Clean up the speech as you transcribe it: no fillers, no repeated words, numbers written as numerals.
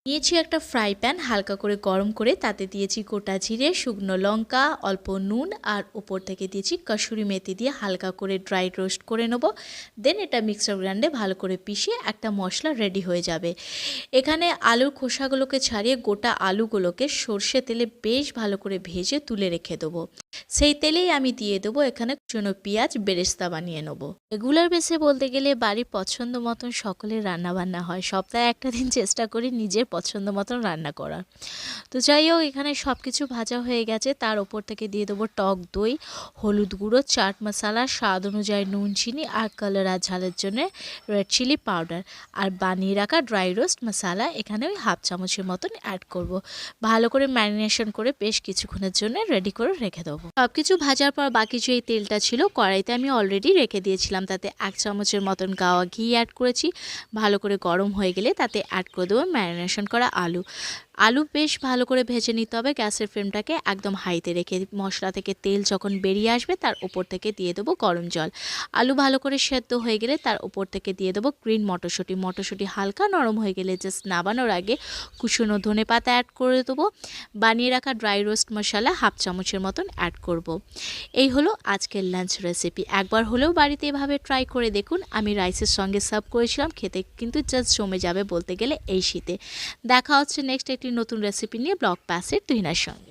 নিয়েছি একটা fry pan, হালকা করে গরম করে তাতে দিয়েছি গোটা জিরে, শুকনো লঙ্কা, অল্প নুন আর ওপর থেকে দিয়েছি কসুরি মেথি দিয়ে হালকা করে ড্রাই রোস্ট করে নেব। দেন এটা মিক্সার গ্রাইন্ডে ভালো করে পিষে একটা মশলা রেডি হয়ে যাবে। এখানে আলুর খোসাগুলোকে ছাড়িয়ে গোটা আলুগুলোকে সর্ষে তেলে বেশ ভালো করে ভেজে তুলে রেখে দেবো। সেই তেলেই আমি দিয়ে দেবো এখানে কুচনো পেঁয়াজ বেরেস্তা বানিয়ে নেবো। রেগুলার বেসে বলতে গেলে বাড়ির পছন্দ মতন সকলের রান্নাবান্না হয়, সপ্তাহে একটা দিন চেষ্টা করি নিজের পছন্দ মতন রান্না করার। তো যাই হোক, এখানে সব কিছু ভাজা হয়ে গেছে। তার ওপর থেকে দিয়ে দেবো টক দই, হলুদ গুঁড়ো, চাট মশলা, স্বাদ অনুযায়ী নুন, চিনি আর কালার আর ঝালের জন্য রেড চিলি পাউডার, আর বানিয়ে রাখা ড্রাই রোস্ট মশলা এখানে ওই হাফ চামচের মতন অ্যাড করব। ভালো করে ম্যারিনেশন করে বেশ কিছুক্ষণের জন্য রেডি করে রেখে দেবো। সব কিছু ভাজার পর বাকি যে তেলটা ছিল কড়াইতে আমি অলরেডি রেখে দিয়েছিলাম, তাতে 1 চামচের মতন গাওয়া ঘি অ্যাড করেছি। ভালো করে গরম হয়ে গেলে তাতে অ্যাড করে দেবো ম্যারিনেশন করা আলু। আলু বেশ ভালো করে ভেজে নিতে হবে। গ্যাসের ফ্লেমটাকে একদম হাইতে রেখে মশলা থেকে তেল যখন বেরিয়ে আসবে তার উপর থেকে দিয়ে দেবো গরম জল। আলু ভালো করে সেদ্ধ হয়ে গেলে তার উপর থেকে দিয়ে দেবো গ্রিন মটরশুঁটি। মটরশুঁটি হালকা নরম হয়ে গেলে জাস্ট নাবানোর আগে কুচনো ধনে পাতা অ্যাড করে দেবো। বানিয়ে রাখা ড্রাই রোস্ট মশলা হাফ চামচের মতন অ্যাড করব। এই হলো আজকের লাঞ্চ রেসিপি। একবার হলেও বাড়িতে এভাবে ট্রাই করে দেখুন। আমি রাইসের সঙ্গে সার্ভ করেছিলাম, খেতে কিন্তু জাস্ট জমে যাবে বলতে গেলে এই শীতে। দেখা হচ্ছে নেক্সট একটি নতুন রেসিপি নিয়ে ব্লগ প্যাসের তুহিনার সঙ্গে।